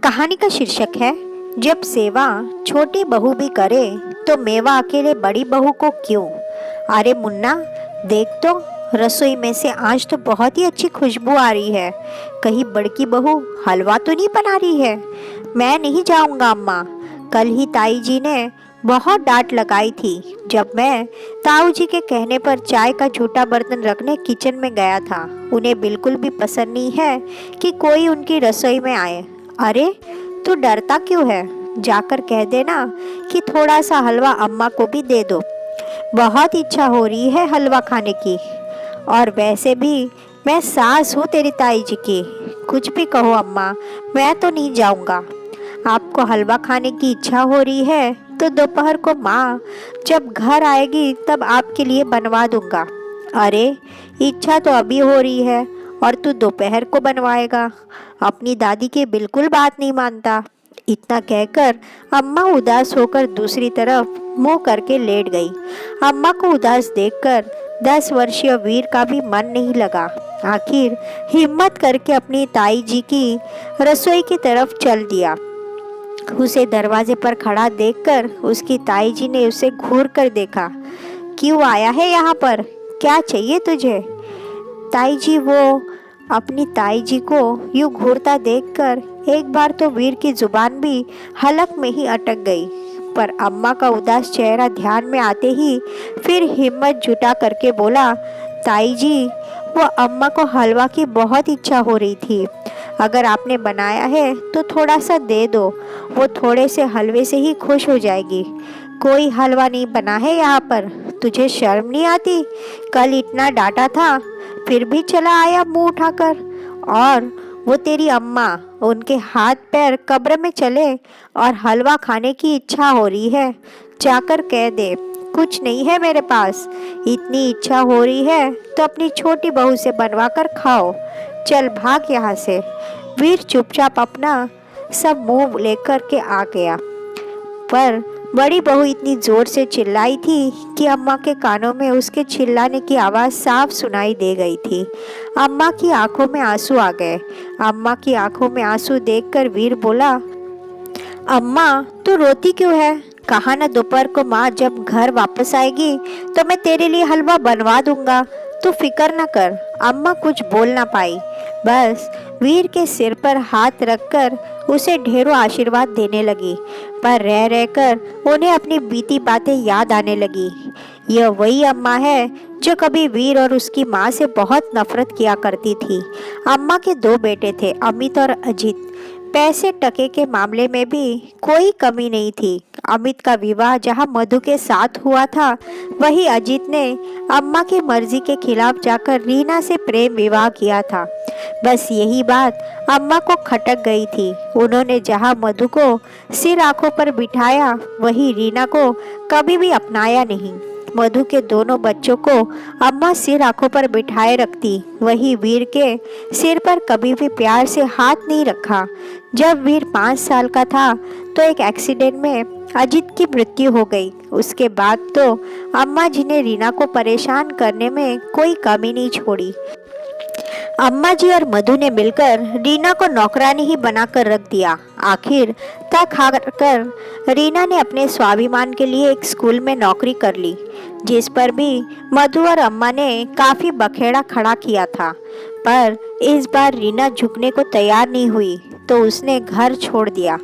कहानी का शीर्षक है जब सेवा छोटी बहू भी करे तो मेवा अकेले बड़ी बहू को क्यों। अरे मुन्ना, देख तो रसोई में से आज तो बहुत ही अच्छी खुशबू आ रही है। कहीं बड़की बहू हलवा तो नहीं बना रही है। मैं नहीं जाऊंगा अम्मा। कल ही ताई जी ने बहुत डांट लगाई थी जब मैं ताऊ जी के कहने पर चाय का झूठा बर्तन रखने किचन में गया था। उन्हें बिल्कुल भी पसंद नहीं है कि कोई उनकी रसोई में आए। अरे तू डरता क्यों है? जाकर कह देना कि थोड़ा सा हलवा अम्मा को भी दे दो। बहुत इच्छा हो रही है हलवा खाने की। और वैसे भी मैं सास हूँ तेरी ताई जी की। कुछ भी कहो अम्मा, मैं तो नहीं जाऊँगा। आपको हलवा खाने की इच्छा हो रही है तो दोपहर को माँ जब घर आएगी तब आपके लिए बनवा दूंगा। अरे इच्छा तो अभी हो रही है और तू दोपहर को बनवाएगा। अपनी दादी की बिल्कुल बात नहीं मानता। इतना कहकर अम्मा उदास होकर दूसरी तरफ मुंह करके लेट गई। अम्मा को उदास देखकर 10 वर्षीय वीर का भी मन नहीं लगा। आखिर हिम्मत करके अपनी ताई जी की रसोई की तरफ चल दिया। उसे दरवाजे पर खड़ा देखकर उसकी ताई जी ने उसे घूर कर देखा। क्यों आया है यहाँ पर? क्या चाहिए तुझे? ताई जी वो अपनी ताई जी को यूं घूरता देखकर एक बार तो वीर की जुबान भी हलक में ही अटक गई। पर अम्मा का उदास चेहरा ध्यान में आते ही फिर हिम्मत जुटा करके बोला, ताई जी वो अम्मा को हलवा की बहुत इच्छा हो रही थी। अगर आपने बनाया है तो थोड़ा सा दे दो। वो थोड़े से हलवे से ही खुश हो जाएगी। कोई हलवा नहीं बना है यहाँ पर। तुझे शर्म नहीं आती? कल इतना डांटा था फिर भी चला आया मुंह उठाकर। और वो तेरी अम्मा, उनके हाथ पैर कब्र में चले और हलवा खाने की इच्छा हो रही है। जाकर कह दे कुछ नहीं है मेरे पास। इतनी इच्छा हो रही है तो अपनी छोटी बहू से बनवा कर खाओ। चल भाग यहाँ से। वीर चुपचाप अपना सब मुंह लेकर के आ गया। पर बड़ी बहू इतनी जोर से चिल्लाई थी कि अम्मा के कानों में उसके चिल्लाने की आवाज़ साफ सुनाई दे गई थी। अम्मा की आंखों में आंसू आ गए। अम्मा की आंखों में आंसू देखकर वीर बोला, अम्मा तू रोती क्यों है? कहा ना दोपहर को माँ जब घर वापस आएगी तो मैं तेरे लिए हलवा बनवा दूंगा। तू फिक्र न कर। अम्मा कुछ बोल ना पाई, बस वीर के सिर पर हाथ रखकर उसे ढेरों आशीर्वाद देने लगी। पर रह रहकर उन्हें अपनी बीती बातें याद आने लगी। यह वही अम्मा है जो कभी वीर और उसकी माँ से बहुत नफरत किया करती थी। अम्मा के 2 बेटे थे, अमित और अजित। पैसे टके के मामले में भी कोई कमी नहीं थी। अमित का विवाह जहां मधु के साथ हुआ था, वही अजित ने अम्मा की मर्जी के खिलाफ जाकर रीना से प्रेम विवाह किया था। बस यही बात अम्मा को खटक गई थी। उन्होंने जहां मधु को सिर आंखों पर बिठाया, वही रीना को कभी भी अपनाया नहीं। मधु के दोनों बच्चों को अम्मा सिर आंखों पर बिठाए रखती, वही वीर के सिर पर कभी भी प्यार से हाथ नहीं रखा। जब वीर 5 साल का था तो एक एक्सीडेंट में अजित की मृत्यु हो गई। उसके बाद तो अम्मा जी ने रीना को परेशान करने में कोई कमी नहीं छोड़ी। अम्मा जी और मधु ने मिलकर रीना को नौकरानी ही बनाकर रख दिया। आखिर तक हारकर रीना ने अपने स्वाभिमान के लिए एक स्कूल में नौकरी कर ली, जिस पर भी मधु और अम्मा ने काफ़ी बखेड़ा खड़ा किया था। पर इस बार रीना झुकने को तैयार नहीं हुई तो उसने घर छोड़ दिया।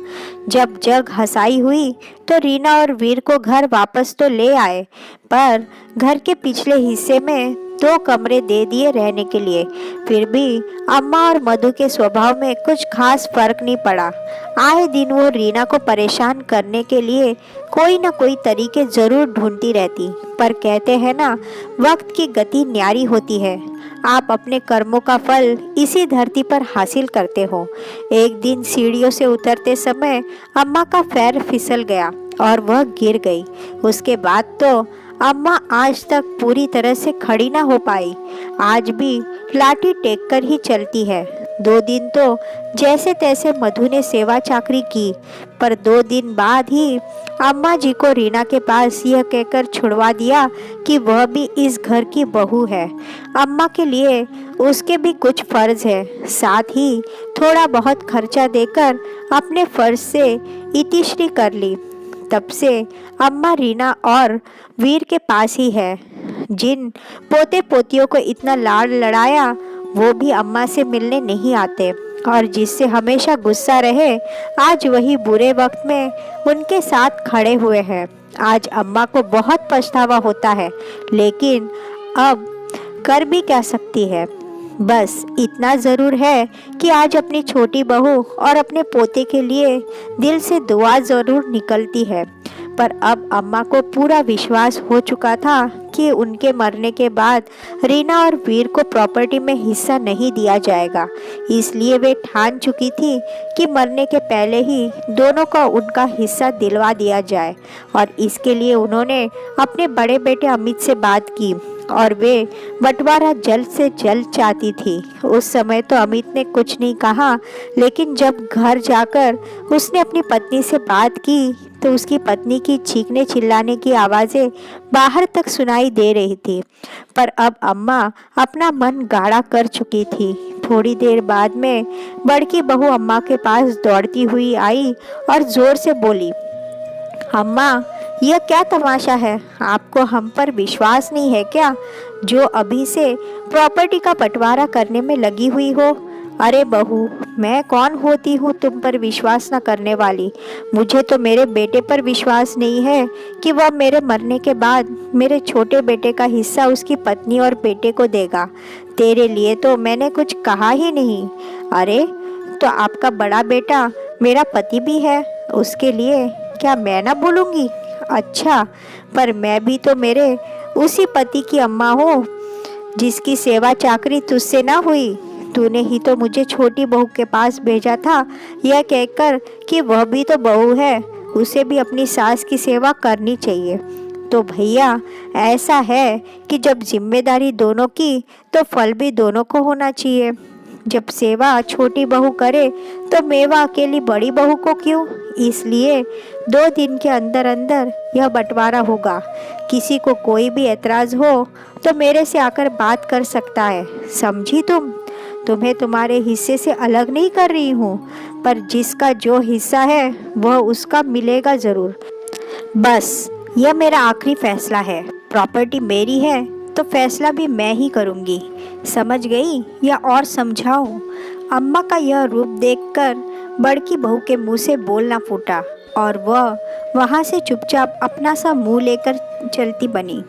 जब जग हंसाई हुई तो रीना और वीर को घर वापस तो ले आए, पर घर के पिछले हिस्से में 2 कमरे दे दिए रहने के लिए। फिर भी अम्मा और मधु के स्वभाव में कुछ खास फर्क नहीं पड़ा। आए दिन वो रीना को परेशान करने के लिए कोई ना कोई तरीके जरूर ढूंढती रहती। पर कहते हैं ना, वक्त की गति न्यारी होती है। आप अपने कर्मों का फल इसी धरती पर हासिल करते हो। एक दिन सीढ़ियों से उतरते समय अम्मा का पैर फिसल गया और वह गिर गई। उसके बाद तो अम्मा आज तक पूरी तरह से खड़ी ना हो पाई। आज भी लाठी टेक कर ही चलती है। 2 दिन तो जैसे तैसे मधु ने सेवा चाकरी की, पर 2 दिन बाद ही अम्मा जी को रीना के पास यह कहकर छुड़वा दिया कि वह भी इस घर की बहू है। अम्मा के लिए उसके भी कुछ फर्ज है, साथ ही थोड़ा बहुत खर्चा देकर अपने फर्ज से इतिश्री कर ली। तब से अम्मा रीना और वीर के पास ही है। जिन पोते पोतियों को इतना लाड़ लड़ाया वो भी अम्मा से मिलने नहीं आते, और जिससे हमेशा गुस्सा रहे आज वही बुरे वक्त में उनके साथ खड़े हुए हैं। आज अम्मा को बहुत पछतावा होता है, लेकिन अब कर भी क्या सकती है। बस इतना ज़रूर है कि आज अपनी छोटी बहू और अपने पोते के लिए दिल से दुआ ज़रूर निकलती है। पर अब अम्मा को पूरा विश्वास हो चुका था कि उनके मरने के बाद रीना और वीर को प्रॉपर्टी में हिस्सा नहीं दिया जाएगा। इसलिए वे ठान चुकी थी कि मरने के पहले ही दोनों को उनका हिस्सा दिलवा दिया जाए, और इसके लिए उन्होंने अपने बड़े बेटे अमित से बात की और वे बंटवारा जल्द से जल्द चाहती थी। उस समय तो अमित ने कुछ नहीं कहा, लेकिन जब घर जाकर उसने अपनी पत्नी से बात की तो उसकी पत्नी की चीखने चिल्लाने की आवाज़ें बाहर तक सुनाई दे रही थी। पर अब अम्मा अपना मन गाढ़ा कर चुकी थी। थोड़ी देर बाद में बड़की बहू अम्मा के पास दौड़ती हुई आई और ज़ोर से बोली, अम्मा यह क्या तमाशा है? आपको हम पर विश्वास नहीं है क्या, जो अभी से प्रॉपर्टी का बंटवारा करने में लगी हुई हो? अरे बहू, मैं कौन होती हूँ तुम पर विश्वास न करने वाली। मुझे तो मेरे बेटे पर विश्वास नहीं है कि वह मेरे मरने के बाद मेरे छोटे बेटे का हिस्सा उसकी पत्नी और बेटे को देगा। तेरे लिए तो मैंने कुछ कहा ही नहीं। अरे तो आपका बड़ा बेटा मेरा पति भी है, उसके लिए क्या मैं ना बोलूँगी? अच्छा, पर मैं भी तो मेरे उसी पति की अम्मा हूँ जिसकी सेवा चाकरी तुझसे ना हुई। तूने ही तो मुझे छोटी बहू के पास भेजा था, यह कहकर कि वह भी तो बहू है, उसे भी अपनी सास की सेवा करनी चाहिए। तो भैया ऐसा है कि जब जिम्मेदारी दोनों की तो फल भी दोनों को होना चाहिए। जब सेवा छोटी बहू करे तो मेवा अकेली बड़ी बहू को क्यों? इसलिए 2 दिन के अंदर अंदर यह बंटवारा होगा। किसी को कोई भी एतराज़ हो तो मेरे से आकर बात कर सकता है, समझी तुम? तुम्हें तुम्हारे हिस्से से अलग नहीं कर रही हूँ, पर जिसका जो हिस्सा है वह उसका मिलेगा ज़रूर। बस यह मेरा आखिरी फैसला है। प्रॉपर्टी मेरी है तो फैसला भी मैं ही करूँगी। समझ गई या और समझाऊँ? अम्मा का यह रूप देखकर बड़की बहू के मुंह से बोलना फूटा और वह वहाँ से चुपचाप अपना सा मुंह लेकर चलती बनी।